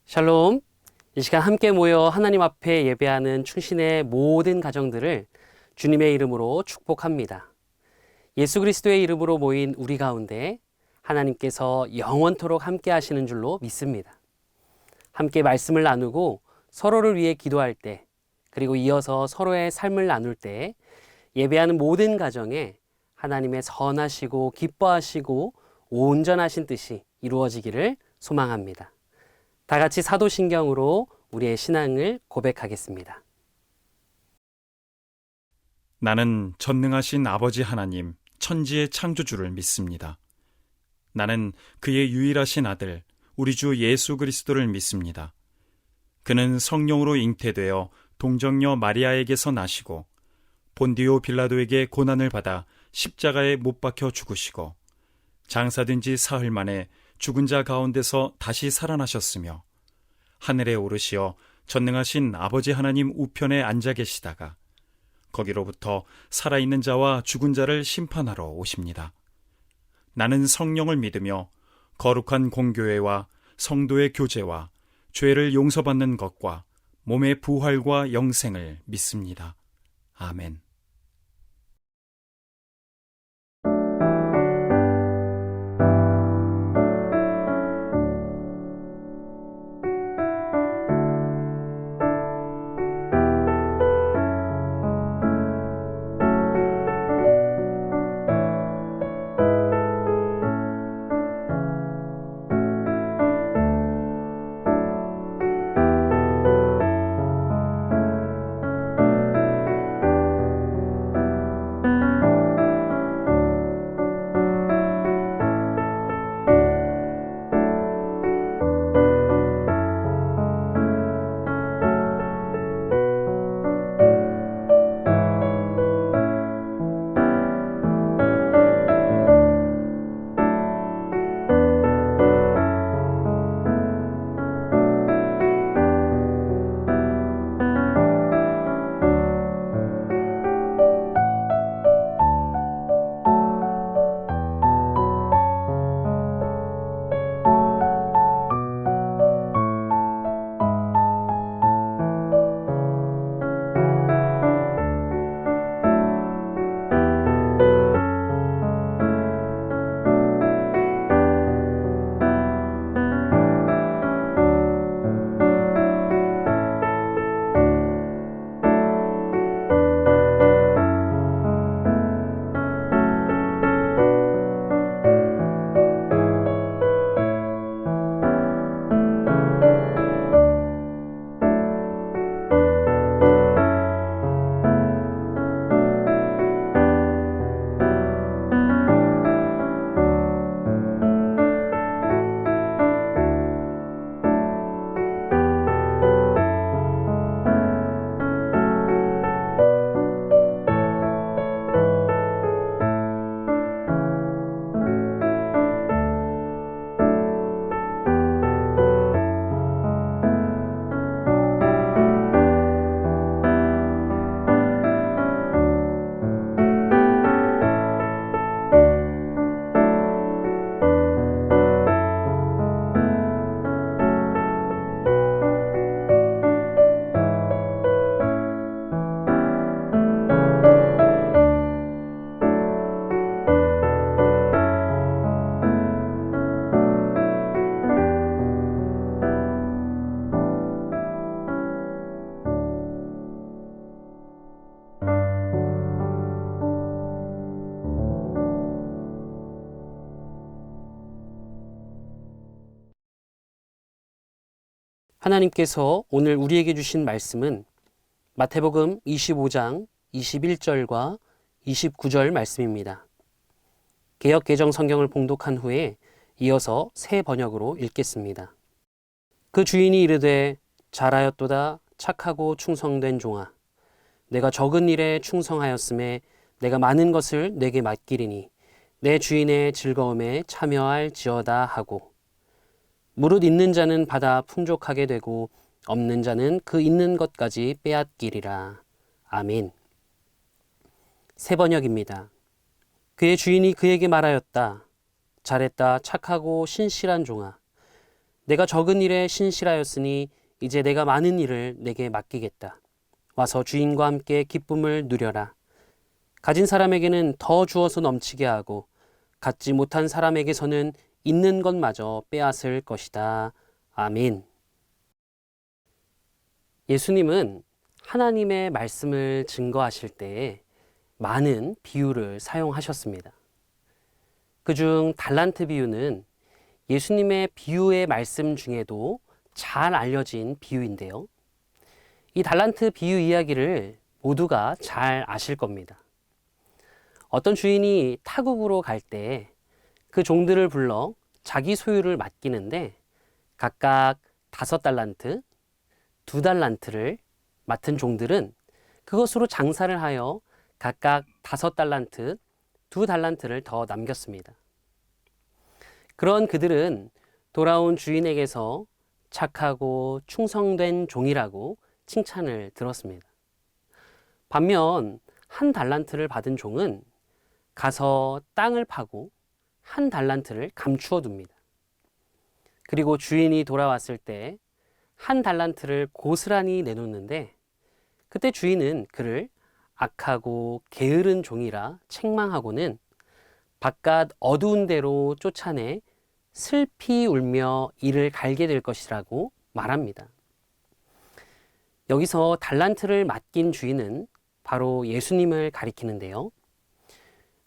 샬롬. 이 시간 함께 모여 하나님 앞에 예배하는 충신의 모든 가정들을 주님의 이름으로 축복합니다. 예수 그리스도의 이름으로 모인 우리 가운데 하나님께서 영원토록 함께 하시는 줄로 믿습니다. 함께 말씀을 나누고 서로를 위해 기도할 때, 그리고 이어서 서로의 삶을 나눌 때 예배하는 모든 가정에 하나님의 선하시고 기뻐하시고 온전하신 뜻이 이루어지기를 소망합니다. 다 같이 사도신경으로 우리의 신앙을 고백하겠습니다. 나는 전능하신 아버지 하나님, 천지의 창조주를 믿습니다. 나는 그의 유일하신 아들, 우리 주 예수 그리스도를 믿습니다. 그는 성령으로 잉태되어 동정녀 마리아에게서 나시고 본디오 빌라도에게 고난을 받아 십자가에 못 박혀 죽으시고 장사된 지 사흘 만에 죽은 자 가운데서 다시 살아나셨으며 하늘에 오르시어 전능하신 아버지 하나님 우편에 앉아 계시다가 거기로부터 살아있는 자와 죽은 자를 심판하러 오십니다. 나는 성령을 믿으며 거룩한 공교회와 성도의 교제와 죄를 용서받는 것과 몸의 부활과 영생을 믿습니다. 아멘. 하나님께서 오늘 우리에게 주신 말씀은 마태복음 25장 21절과 29절 말씀입니다. 개역 개정 성경을 봉독한 후에 이어서 새 번역으로 읽겠습니다. 그 주인이 이르되 잘하였도다 착하고 충성된 종아, 내가 적은 일에 충성하였음에 내가 많은 것을 내게 맡기리니 내 주인의 즐거움에 참여할지어다 하고, 무릇 있는 자는 받아 풍족하게 되고 없는 자는 그 있는 것까지 빼앗기리라. 아멘. 새 번역입니다. 그의 주인이 그에게 말하였다. 잘했다 착하고 신실한 종아, 내가 적은 일에 신실하였으니 이제 내가 많은 일을 내게 맡기겠다. 와서 주인과 함께 기쁨을 누려라. 가진 사람에게는 더 주어서 넘치게 하고 갖지 못한 사람에게서는 있는 것마저 빼앗을 것이다. 아멘. 예수님은 하나님의 말씀을 증거하실 때에 많은 비유를 사용하셨습니다. 그중 달란트 비유는 예수님의 비유의 말씀 중에도 잘 알려진 비유인데요. 이 달란트 비유 이야기를 모두가 잘 아실 겁니다. 어떤 주인이 타국으로 갈 때 그 종들을 불러 자기 소유를 맡기는데 각각 5달란트, 2달란트를 맡은 종들은 그것으로 장사를 하여 각각 5달란트, 2달란트를 더 남겼습니다. 그런 그들은 돌아온 주인에게서 착하고 충성된 종이라고 칭찬을 들었습니다. 반면 1달란트를 받은 종은 가서 땅을 파고 1달란트를 감추어 둡니다. 그리고 주인이 돌아왔을 때 1달란트를 고스란히 내놓는데 그때 주인은 그를 악하고 게으른 종이라 책망하고는 바깥 어두운 데로 쫓아내 슬피 울며 이를 갈게 될 것이라고 말합니다. 여기서 달란트를 맡긴 주인은 바로 예수님을 가리키는데요.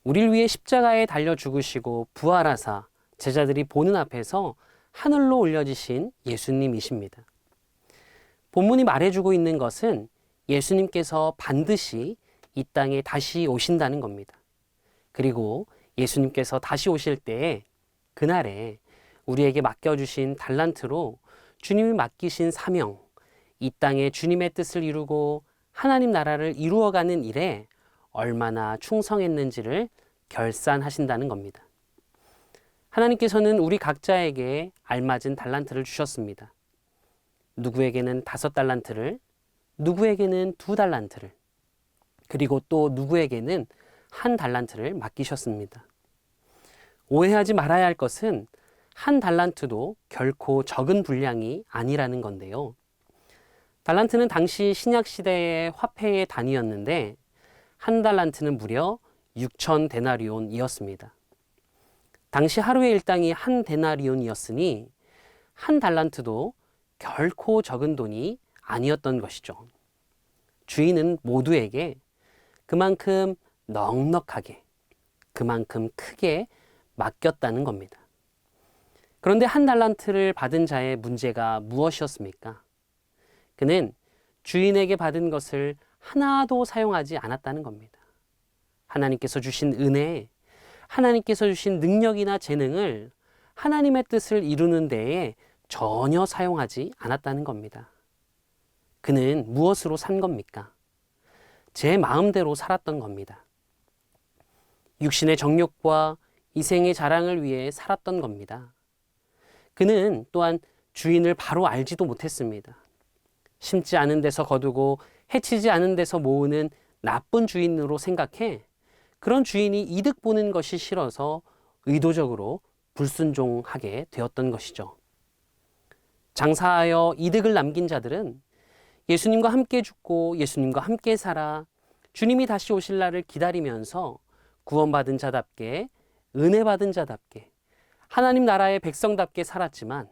우리를 위해 십자가에 달려 죽으시고 부활하사 제자들이 보는 앞에서 하늘로 올려지신 예수님이십니다. 본문이 말해주고 있는 것은 예수님께서 반드시 이 땅에 다시 오신다는 겁니다. 그리고 예수님께서 다시 오실 때에 그날에 우리에게 맡겨주신 달란트로 주님이 맡기신 사명, 이 땅에 주님의 뜻을 이루고 하나님 나라를 이루어가는 일에 얼마나 충성했는지를 결산하신다는 겁니다. 하나님께서는 우리 각자에게 알맞은 달란트를 주셨습니다. 누구에게는 5달란트를, 누구에게는 2달란트를, 그리고 또 누구에게는 1달란트를 맡기셨습니다. 오해하지 말아야 할 것은 1달란트도 결코 적은 분량이 아니라는 건데요. 달란트는 당시 신약시대의 화폐의 단위였는데 1달란트는 무려 6,000데나리온이었습니다. 당시 하루의 일당이 1데나리온이었으니 1달란트도 결코 적은 돈이 아니었던 것이죠. 주인은 모두에게 그만큼 넉넉하게, 그만큼 크게 맡겼다는 겁니다. 그런데 1달란트를 받은 자의 문제가 무엇이었습니까? 그는 주인에게 받은 것을 하나도 사용하지 않았다는 겁니다. 하나님께서 주신 은혜, 하나님께서 주신 능력이나 재능을 하나님의 뜻을 이루는 데에 전혀 사용하지 않았다는 겁니다. 그는 무엇으로 산 겁니까? 제 마음대로 살았던 겁니다. 육신의 정욕과 이생의 자랑을 위해 살았던 겁니다. 그는 또한 주인을 바로 알지도 못했습니다. 심지 않은 데서 거두고 해치지 않은 데서 모으는 나쁜 주인으로 생각해 그런 주인이 이득 보는 것이 싫어서 의도적으로 불순종하게 되었던 것이죠. 장사하여 이득을 남긴 자들은 예수님과 함께 죽고 예수님과 함께 살아 주님이 다시 오실 날을 기다리면서 구원받은 자답게, 은혜 받은 자답게, 하나님 나라의 백성답게 살았지만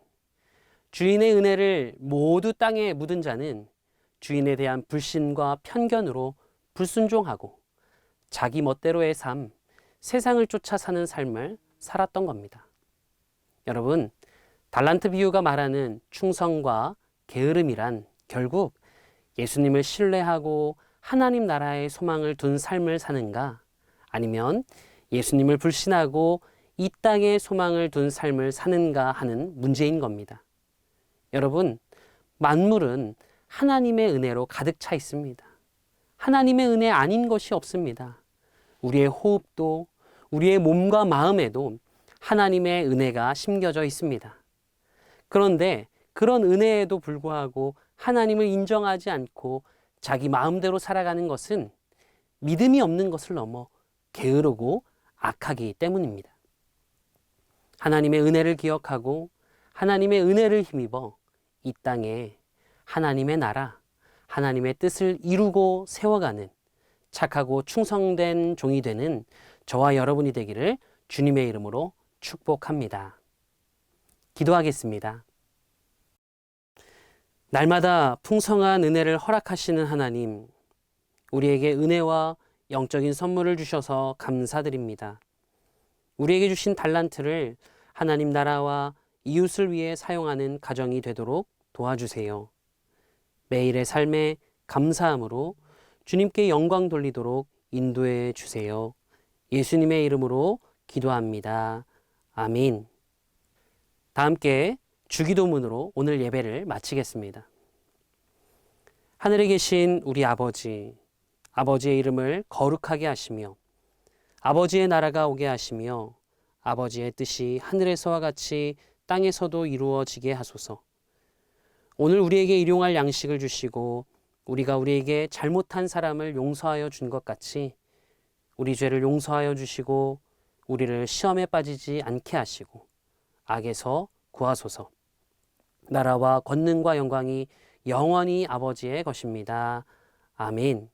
주인의 은혜를 모두 땅에 묻은 자는 주인에 대한 불신과 편견으로 불순종하고 자기 멋대로의 삶, 세상을 쫓아 사는 삶을 살았던 겁니다. 여러분, 달란트 비유가 말하는 충성과 게으름이란 결국 예수님을 신뢰하고 하나님 나라의 소망을 둔 삶을 사는가, 아니면 예수님을 불신하고 이 땅에 소망을 둔 삶을 사는가 하는 문제인 겁니다. 여러분, 만물은 하나님의 은혜로 가득 차 있습니다. 하나님의 은혜 아닌 것이 없습니다. 우리의 호흡도, 우리의 몸과 마음에도 하나님의 은혜가 심겨져 있습니다. 그런데 그런 은혜에도 불구하고 하나님을 인정하지 않고 자기 마음대로 살아가는 것은 믿음이 없는 것을 넘어 게으르고 악하기 때문입니다. 하나님의 은혜를 기억하고 하나님의 은혜를 힘입어 이 땅에 하나님의 나라, 하나님의 뜻을 이루고 세워가는 착하고 충성된 종이 되는 저와 여러분이 되기를 주님의 이름으로 축복합니다. 기도하겠습니다. 날마다 풍성한 은혜를 허락하시는 하나님, 우리에게 은혜와 영적인 선물을 주셔서 감사드립니다. 우리에게 주신 달란트를 하나님 나라와 이웃을 위해 사용하는 가정이 되도록 도와주세요. 매일의 삶에 감사함으로 주님께 영광 돌리도록 인도해 주세요. 예수님의 이름으로 기도합니다. 아멘. 다 함께 주기도문으로 오늘 예배를 마치겠습니다. 하늘에 계신 우리 아버지, 아버지의 이름을 거룩하게 하시며 아버지의 나라가 오게 하시며 아버지의 뜻이 하늘에서와 같이 땅에서도 이루어지게 하소서. 오늘 우리에게 일용할 양식을 주시고 우리가 우리에게 잘못한 사람을 용서하여 준 것 같이 우리 죄를 용서하여 주시고 우리를 시험에 빠지지 않게 하시고 악에서 구하소서. 나라와 권능과 영광이 영원히 아버지의 것입니다. 아멘.